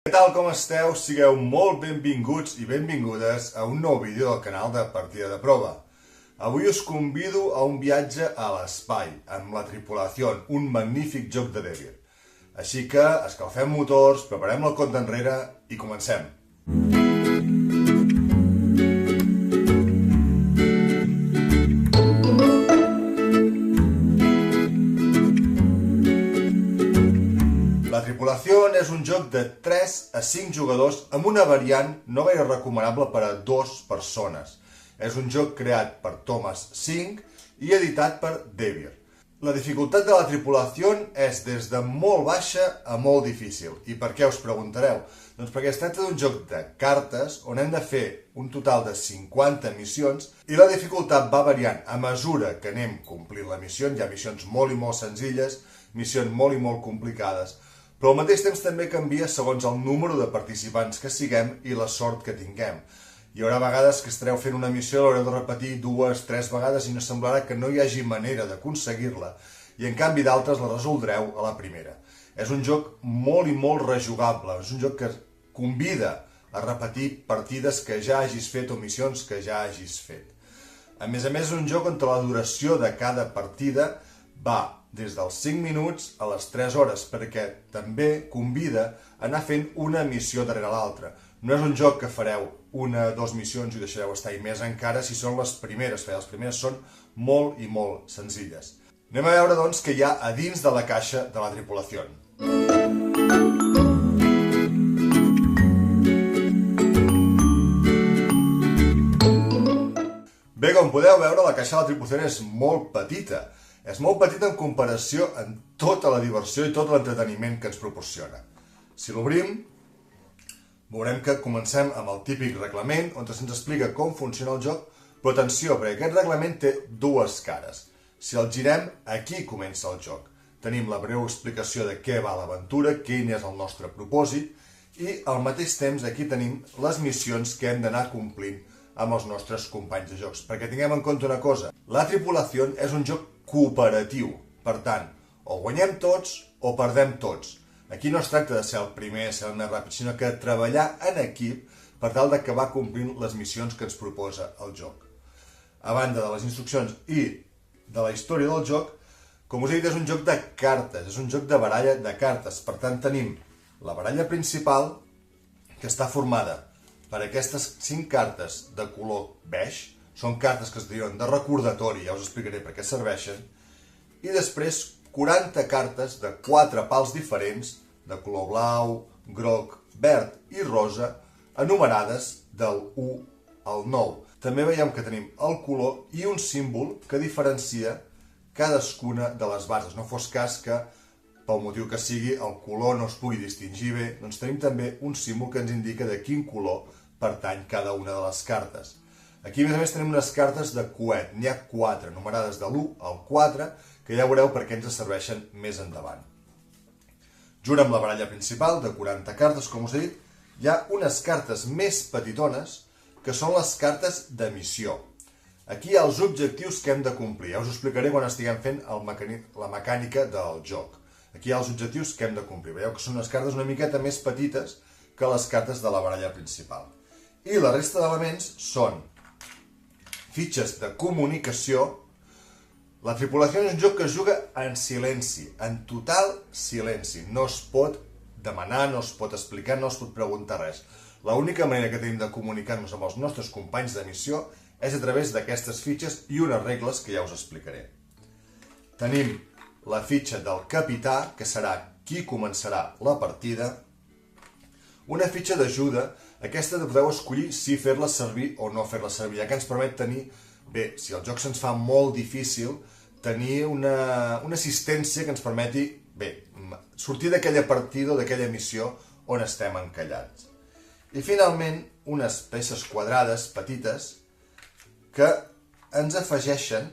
Què tal, com esteu? Sigueu molt benvinguts i benvingudes a un nou vídeo del canal de Partida de Prova. Avui us convido a un viatge a l'espai amb la tripulació, un magnífic joc de Devir. Així que escalfem motors, preparem el compte enrere i comencem. La Tripulació és un joc de 3 a 5 jugadors amb una variant no gaire recomanable per a 2 persones. És un joc creat per Thomas Sink i editat per Devir. La dificultat de la Tripulació és des de molt baixa a molt difícil. I per què, us preguntareu? Doncs perquè es tracta d'un joc de cartes on hem de fer un total de 50 missions i la dificultat va variant a mesura que anem complint la missió. Hi ha missions molt i molt senzilles, missions molt i molt complicades, però al mateix temps també canvia segons el número de participants que siguem i la sort que tinguem. Hi haurà vegades que estareu fent una missió, l'haureu de repetir 2 o 3 vegades i no semblarà que no hi hagi manera d'aconseguir-la, i en canvi d'altres la resoldreu a la primera. És un joc molt i molt rejugable, és un joc que convida a repetir partides que ja hagis fet o missions que ja hagis fet. A més, és un joc on la duració de cada partida va des dels 5 minuts a les 3 hores, perquè també convida a anar fent una missió darrere l'altra. No és un joc que fareu 1 o 2 missions i ho deixareu estar, i més encara si són les primeres, perquè les primeres són molt i molt senzilles. Anem a veure, doncs, què hi ha a dins de la caixa de la Tripulació. Bé, com podeu veure, la caixa de la Tripulació és molt petita. És molt petita en comparació amb tota la diversió i tot l'entreteniment que ens proporciona. Si l'obrim, veurem que comencem amb el típic reglament, on se'ns explica com funciona el joc, però atenció, perquè aquest reglament té 2 cares. Si el girem, aquí comença el joc. Tenim la breu explicació de què va l'aventura, quin és el nostre propòsit, i al mateix temps aquí tenim les missions que hem d'anar complint amb els nostres companys de jocs. Perquè tinguem en compte una cosa, la Tripulació és un joc cooperatiu. Per tant, o guanyem tots o perdem tots. Aquí no es tracta de ser el primer, ser el més ràpid, sinó que treballar en equip per tal d'acabar complint les missions que ens proposa el joc. A banda de les instruccions i de la història del joc, com us he dit, és un joc de cartes, és un joc de baralla de cartes. Per tant, tenim la baralla principal, que està formada per aquestes 5 cartes de color beix. Són cartes que es diuen de recordatori, ja us explicaré per què serveixen, i després 40 cartes de 4 pals diferents, de color blau, groc, verd i rosa, enumerades del 1 al 9. També veiem que tenim el color i un símbol que diferencia cadascuna de les bases. No fos cas que, pel motiu que sigui, el color no es pugui distingir bé, doncs tenim també un símbol que ens indica de quin color pertany cada una de les cartes. Aquí, a més, tenim unes cartes de coet. N'hi ha 4, numerades de l'1 al 4, que ja veureu per què ens serveixen més endavant. Junt amb la baralla principal, de 40 cartes, com us he dit, hi ha unes cartes més petitones, que són les cartes de missió. Aquí hi ha els objectius que hem de complir. Ja us ho explicaré quan estiguem fent la mecànica del joc. Aquí hi ha els objectius que hem de complir. Veieu que són unes cartes una miqueta més petites que les cartes de la baralla principal. I la resta d'elements són fitxes de comunicació. La Tripulació és un joc que es juga en silenci, en total silenci. No es pot demanar, no es pot explicar, no es pot preguntar res. L'única manera que tenim de comunicar-nos amb els nostres companys de missió és a través d'aquestes fitxes i unes regles que ja us explicaré. Tenim la fitxa del capità, que serà qui començarà la partida. Una fitxa d'ajuda, aquesta podeu escollir si fer-la servir o no fer-la servir, ja que ens permet tenir, bé, si el joc se'ns fa molt difícil, tenir una assistència que ens permeti, bé, sortir d'aquella partida o d'aquella missió on estem encallats. I finalment, unes peces quadrades petites que ens afegeixen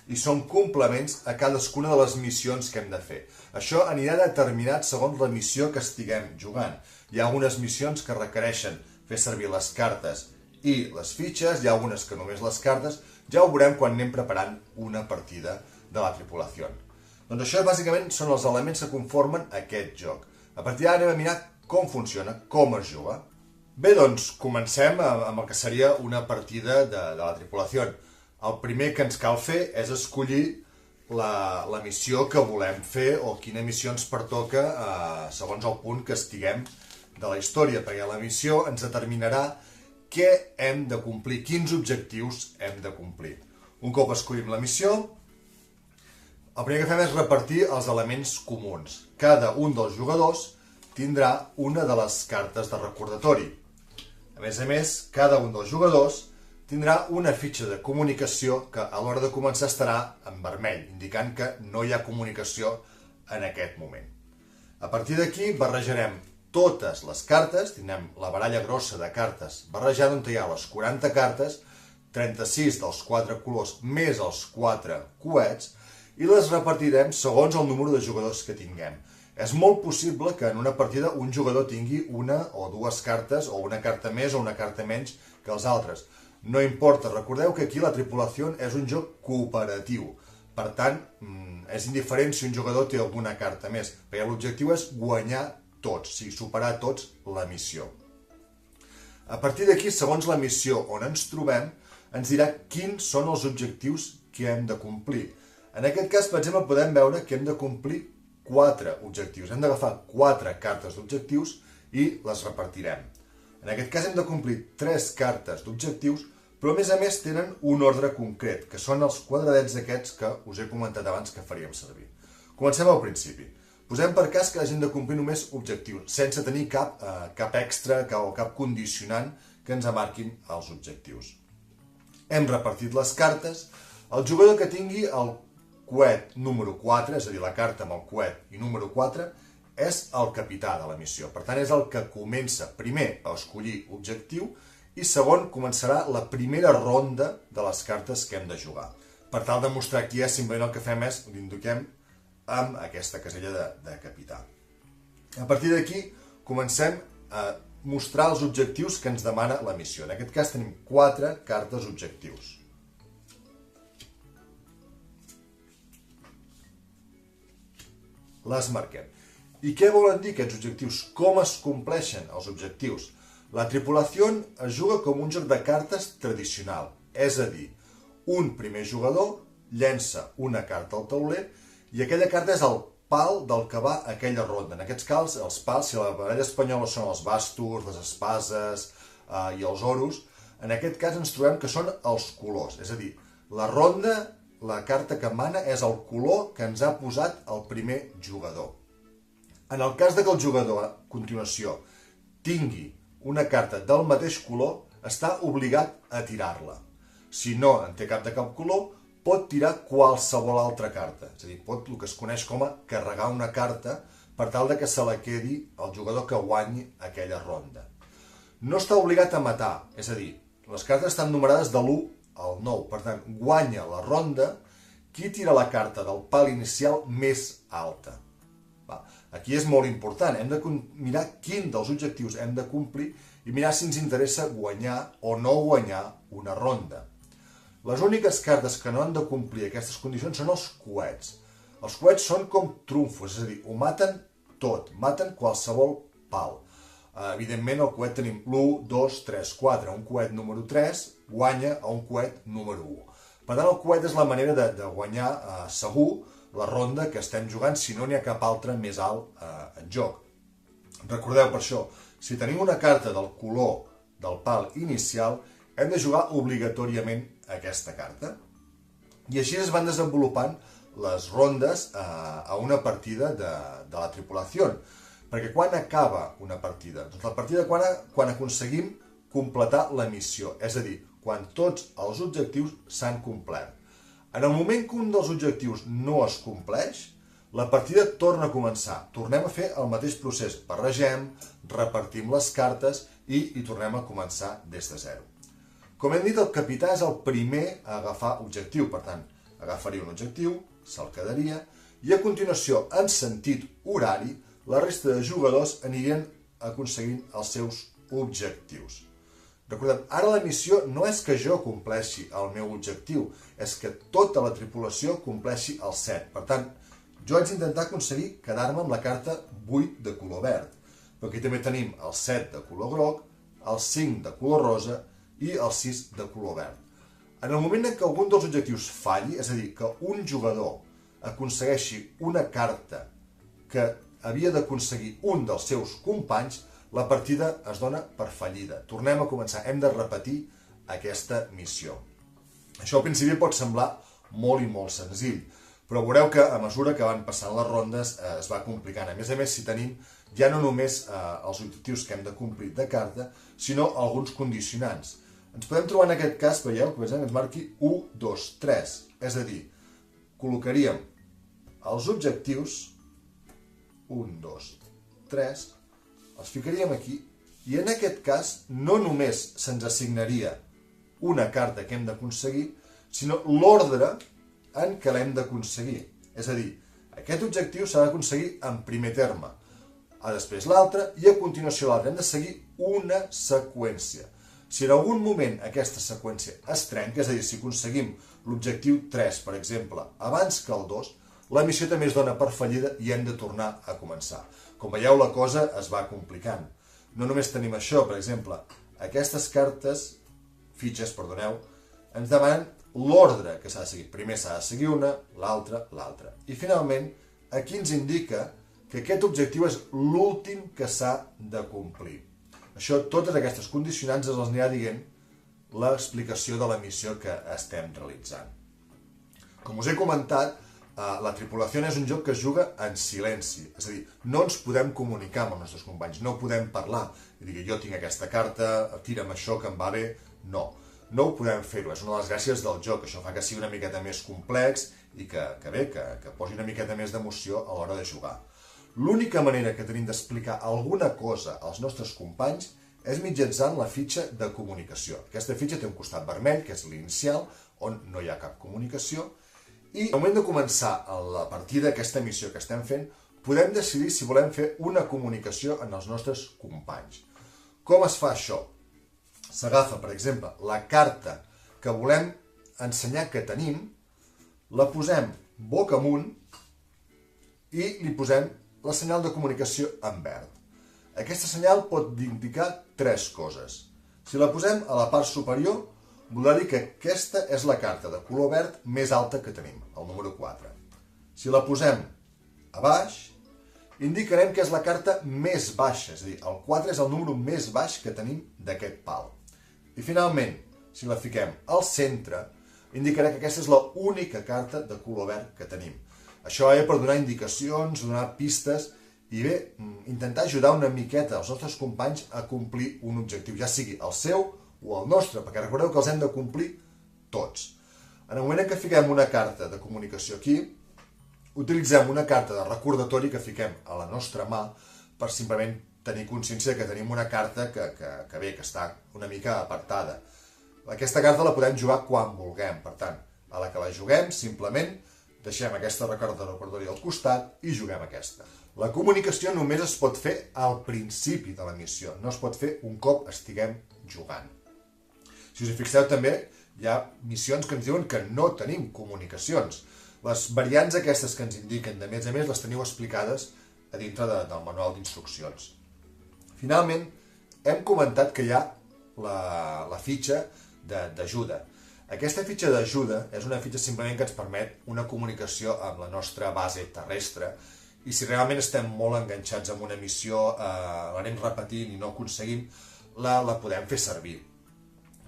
i són complements a cadascuna de les missions que hem de fer. Això anirà determinat segons la missió que estiguem jugant. Hi ha algunes missions que requereixen fer servir les cartes i les fitxes, hi ha algunes que només les cartes, ja ho veurem quan anem preparant una partida de la Tripulació. Doncs això bàsicament són els elements que conformen aquest joc. A partir d'ara anem a mirar com funciona, com es juga. Bé, doncs comencem amb el que seria una partida de la tripulació. El primer que ens cal fer és escollir la missió que volem fer o quina missió ens pertoca segons el punt que estiguem de la història, perquè la missió ens determinarà què hem de complir, quins objectius hem de complir. Un cop escollim la missió, el primer que fem és repartir els elements comuns. Cada un dels jugadors tindrà una de les cartes de recordatori. A més, cada un dels jugadors tindrà una fitxa de comunicació que a l'hora de començar estarà en vermell, indicant que no hi ha comunicació en aquest moment. A partir d'aquí barrejarem totes les cartes, tindrem la baralla grossa de cartes barrejada on hi ha les 40 cartes, 36 dels 4 colors més els 4 coets, i les repartirem segons el número de jugadors que tinguem. És molt possible que en una partida un jugador tingui una o dues cartes, o una carta més o una carta menys que els altres. No importa, recordeu que aquí la tripulació és un joc cooperatiu. Per tant, és indiferent si un jugador té alguna carta més, perquè l'objectiu és guanyar tots, o sigui, superar tots la missió. A partir d'aquí, segons la missió on ens trobem, ens dirà quins són els objectius que hem de complir. En aquest cas, per exemple, podem veure que hem de complir 4 objectius. Hem d'agafar 4 cartes d'objectius i les repartirem. En aquest cas hem de complir 3 cartes d'objectius, però a més tenen un ordre concret, que són els quadradets aquests que us he comentat abans que faríem servir. Comencem al principi. Posem per cas que hagin de complir només objectius, sense tenir cap extra o cap condicionant que ens marquin els objectius. Hem repartit les cartes. El jugador que tingui el coet número 4, és a dir, la carta amb el coet i número 4, és el capità de la missió. Per tant, és el que comença primer a escollir objectiu i segon començarà la primera ronda de les cartes que hem de jugar. Per tal de mostrar qui és, simplement el que fem és l'indiquem amb aquesta casella de capità. A partir d'aquí comencem a mostrar els objectius que ens demana la missió. En aquest cas tenim 4 cartes objectius. Les marquem. I què volen dir aquests objectius? Com es compleixen els objectius? La tripulació es juga com un joc de cartes tradicional, és a dir, un primer jugador llença una carta al tauler i aquella carta és el pal del que va aquella ronda. En aquests cas, els pals, si la baralla espanyola són els bastos, les espases i els oros, en aquest cas ens trobem que són els colors, és a dir, la ronda, la carta que mana és el color que ens ha posat el primer jugador. En el cas que el jugador, a continuació, tingui una carta del mateix color, està obligat a tirar-la. Si no en té cap de cap color, pot tirar qualsevol altra carta. És a dir, pot el que es coneix com a carregar una carta per tal que se la quedi el jugador que guanyi aquella ronda. No està obligat a matar, és a dir, les cartes estan numerades de l'1 al 9. Per tant, guanya la ronda qui tira la carta del pal inicial més alta. Aquí és molt important, hem de mirar quin dels objectius hem de complir i mirar si ens interessa guanyar o no guanyar una ronda. Les úniques cartes que no han de complir aquestes condicions són els coets. Els coets són com trumfos, és a dir, ho maten tot, maten qualsevol pal. Evidentment, al coet tenim l'1, 2, 3, 4. Un coet número 3 guanya a un coet número 1. Per tant, el coet és la manera de guanyar segur la ronda que estem jugant si no n'hi ha cap altra més alt en joc. Recordeu per això, si tenim una carta del color del pal inicial, hem de jugar obligatòriament aquesta carta. I així es van desenvolupant les rondes a una partida de la tripulació. Perquè quan acaba una partida? Doncs la partida quan aconseguim completar la missió, és a dir, quan tots els objectius s'han complert. En el moment que un dels objectius no es compleix, la partida torna a començar. Tornem a fer el mateix procés. Barregem, repartim les cartes i tornem a començar des de zero. Com hem dit, el capità és el primer a agafar objectiu. Per tant, agafaria un objectiu, se'l quedaria, i a continuació, en sentit horari, la resta de jugadors anirien aconseguint els seus objectius. Recordem, ara la missió no és que jo compleixi el meu objectiu, és que tota la tripulació compleixi el 7. Per tant, jo haig d'intentar aconseguir quedar-me amb la carta 8 de color verd. però aquí també tenim el 7 de color groc, el 5 de color rosa i el 6 de color verd. En el moment en què algun dels objectius falli, és a dir, que un jugador aconsegueixi una carta que havia d'aconseguir un dels seus companys, la partida es dona per fallida. Tornem a començar, hem de repetir aquesta missió. Això al principi pot semblar molt i molt senzill, però veureu que a mesura que van passant les rondes es va complicant. A més, si tenim ja no només els objectius que hem de complir de carta, sinó alguns condicionants. Ens podem trobar en aquest cas, veieu, que ens marqui 1, 2, 3. És a dir, col·locaríem els objectius, 1, 2, 3, els ficaríem aquí, i en aquest cas no només se'ns assignaria una carta que hem d'aconseguir, sinó l'ordre en què l'hem d'aconseguir. És a dir, aquest objectiu s'ha d'aconseguir en primer terme, després l'altre i a continuació l'altre. Hem de seguir una seqüència. Si en algun moment aquesta seqüència es trenca, és a dir, si aconseguim l'objectiu 3, per exemple, abans que el 2, la missió també es dona per fallida i hem de tornar a començar. Com veieu, la cosa es va complicant. No només tenim això, per exemple, aquestes fitxes, ens demanen l'ordre que s'ha de seguir. Primer s'ha de seguir una, l'altra, l'altra. I finalment, aquí ens indica que aquest objectiu és l'últim que s'ha de complir. Això, totes aquestes condicionants els anirà dient l'explicació de la missió que estem realitzant. Com us he comentat, la tripulació és un joc que es juga en silenci, és a dir, no ens podem comunicar amb els nostres companys, no podem parlar i dir jo tinc aquesta carta, tira'm això que em va bé, no ho podem fer-ho, és una de les gràcies del joc, això fa que sigui una miqueta més complex i que posi una miqueta més d'emoció a l'hora de jugar. L'única manera que tenim d'explicar alguna cosa als nostres companys és mitjançant la fitxa de comunicació. Aquesta fitxa té un costat vermell, que és l'inicial, on no hi ha cap comunicació, i al moment de començar la partida, aquesta missió que estem fent, podem decidir si volem fer una comunicació amb els nostres companys. Com es fa això? S'agafa, per exemple, la carta que volem ensenyar que tenim, la posem boca amunt i li posem la senyal de comunicació en verd. Aquesta senyal pot indicar 3 coses. Si la posem a la part superior, voldrà dir que aquesta és la carta de color verd més alta que tenim, el número 4. Si la posem a baix, indicarem que és la carta més baixa, és a dir, el 4 és el número més baix que tenim d'aquest pal. I finalment, si la fiquem al centre, indicarà que aquesta és l'única carta de color verd que tenim. Això és per donar indicacions, donar pistes i bé, intentar ajudar una miqueta els nostres companys a complir un objectiu, ja sigui el seu o el nostre, perquè recordeu que els hem de complir tots. En el moment en què fiquem una carta de comunicació aquí, utilitzem una carta de recordatori que fiquem a la nostra mà per simplement tenir consciència que tenim una carta que està una mica apartada. Aquesta carta la podem jugar quan vulguem, per tant, a la que la juguem, simplement deixem aquesta carta de recordatori al costat i juguem aquesta. La comunicació només es pot fer al principi de la missió, no es pot fer un cop estiguem jugant. Si us hi fixeu també, hi ha missions que ens diuen que no tenim comunicacions. Les variants aquestes que ens indiquen de més a més les teniu explicades a dintre del manual d'instruccions. Finalment, hem comentat que hi ha la fitxa d'ajuda. Aquesta fitxa d'ajuda és una fitxa simplement que ens permet una comunicació amb la nostra base terrestre i si realment estem molt enganxats amb una missió, l'anem repetint i no aconseguim, la podem fer servir.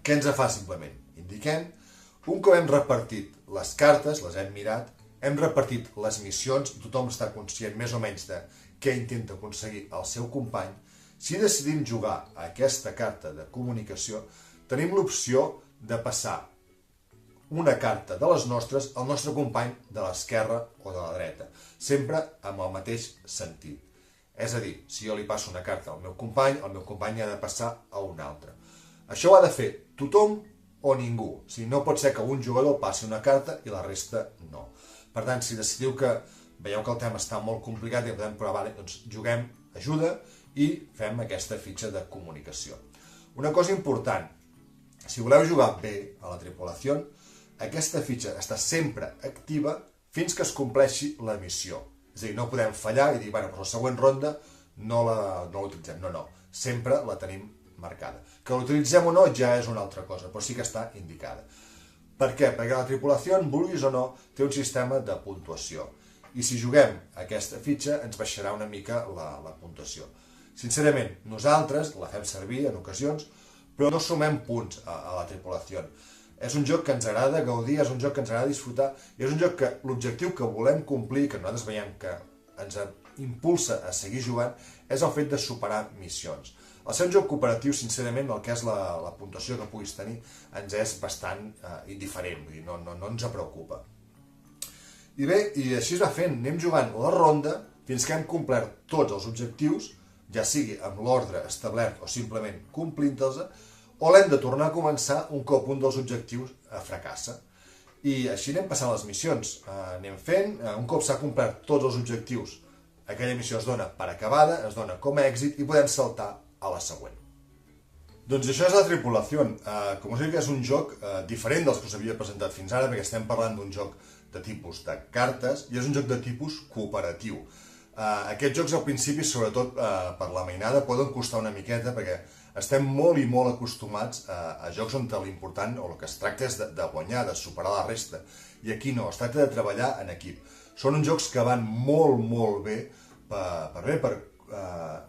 Què ens fa simplement? Indiquem, un cop hem repartit les cartes, les hem mirat, hem repartit les missions, tothom està conscient més o menys de què intenta aconseguir el seu company, si decidim jugar a aquesta carta de comunicació, tenim l'opció de passar una carta de les nostres al nostre company de l'esquerra o de la dreta, sempre amb el mateix sentit. És a dir, si jo li passo una carta al meu company, el meu company ha de passar a un altre. Això ho ha de fer tothom o ningú. O sigui, no pot ser que un jugador passi una carta i la resta no. Per tant, si decidiu que veieu que el tema està molt complicat i podem provar, doncs juguem ajuda i fem aquesta fitxa de comunicació. Una cosa important, si voleu jugar bé a la tripulació, aquesta fitxa està sempre activa fins que es compleixi la missió. És a dir, no podem fallar i dir, bueno, per la següent ronda no l'utilitzem. No. Sempre la tenim marcada. Que l'utilitzem o no ja és una altra cosa, però sí que està indicada. Per què? Perquè la tripulació, vulguis o no, té un sistema de puntuació. I si juguem aquesta fitxa, ens baixarà una mica la puntuació. Sincerament, nosaltres la fem servir en ocasions, però no sumem punts a la tripulació. És un joc que ens agrada gaudir, és un joc que ens agrada disfrutar, i és un joc que l'objectiu que volem complir, que nosaltres veiem que ens impulsa a seguir jugant, és el fet de superar missions. Al ser un joc cooperatiu, sincerament, el que és la puntuació que puguis tenir ens és bastant indiferent, vull dir, no ens preocupa. I bé, i així es va fent, anem jugant la ronda fins que hem complert tots els objectius, ja sigui amb l'ordre establert o simplement complint-los, o l'hem de tornar a començar un cop un dels objectius fracassa. I així anem passant les missions, anem fent, un cop s'ha complert tots els objectius, aquella missió es dona per acabada, es dona com a èxit i podem saltar a la següent. Doncs això és la tripulació. Com us dic, és un joc diferent dels que us havia presentat fins ara, perquè estem parlant d'un joc de tipus de cartes i és un joc de tipus cooperatiu. Aquests jocs al principi, sobretot per la mainada, poden costar una miqueta perquè estem molt i molt acostumats a jocs on l'important o el que es tracta és de guanyar, de superar la resta. I aquí no, es tracta de treballar en equip. Són uns jocs que van molt bé per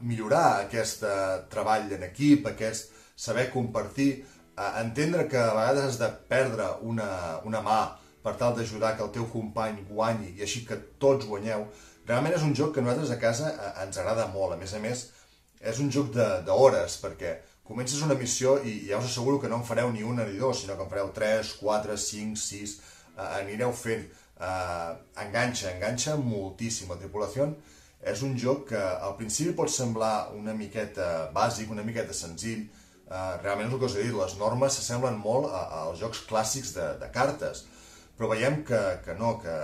millorar aquest treball en equip, aquest saber compartir, entendre que a vegades has de perdre una mà per tal d'ajudar que el teu company guanyi i així que tots guanyeu. Realment és un joc que a nosaltres a casa ens agrada molt. A més, és un joc d'hores, perquè comences una missió i ja us asseguro que no en fareu ni una ni dos, sinó que en fareu 3, 4, 5, 6, anireu fent. Enganxa moltíssim. La tripulació és un joc que al principi pot semblar una miqueta bàsic, una miqueta senzill. Realment és el que us he dit, les normes s'assemblen molt als jocs clàssics de cartes, però veiem que no, que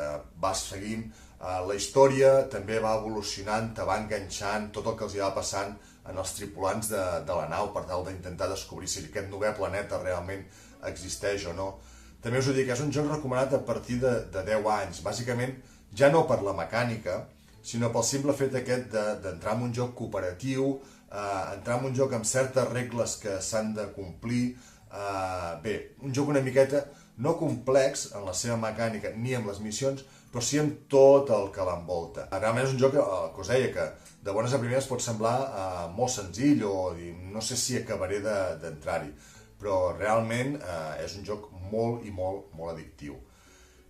vas seguint. La història també va evolucionant, te va enganxant tot el que els hi va passant en els tripulants de la nau per tal d'intentar descobrir si aquest novè planeta realment existeix o no. També us ho dic, és un joc recomanat a partir de 10 anys, bàsicament ja no per la mecànica, sinó pel simple fet aquest d'entrar en un joc cooperatiu, entrar en un joc amb certes regles que s'han de complir. Bé, un joc una miqueta no complex en la seva mecànica ni amb les missions, però sí amb tot el que l'envolta. Realment és un joc que us deia que de bones a primeres pot semblar molt senzill o no sé si acabaré d'entrar-hi, però realment és un joc molt i molt addictiu.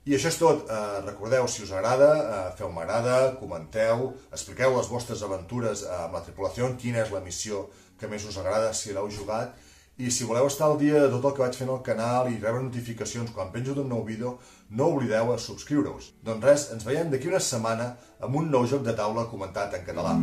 I això és tot. Recordeu, si us agrada, feu m'agrada, comenteu, expliqueu les vostres aventures amb la tripulació, quina és la missió que més us agrada, si l'heu jugat, i si voleu estar al dia de tot el que vaig fent al canal i rebre notificacions quan penjo d'un nou vídeo, no oblideu a subscriure-us. Doncs res, ens veiem d'aquí una setmana amb un nou joc de taula comentat en català.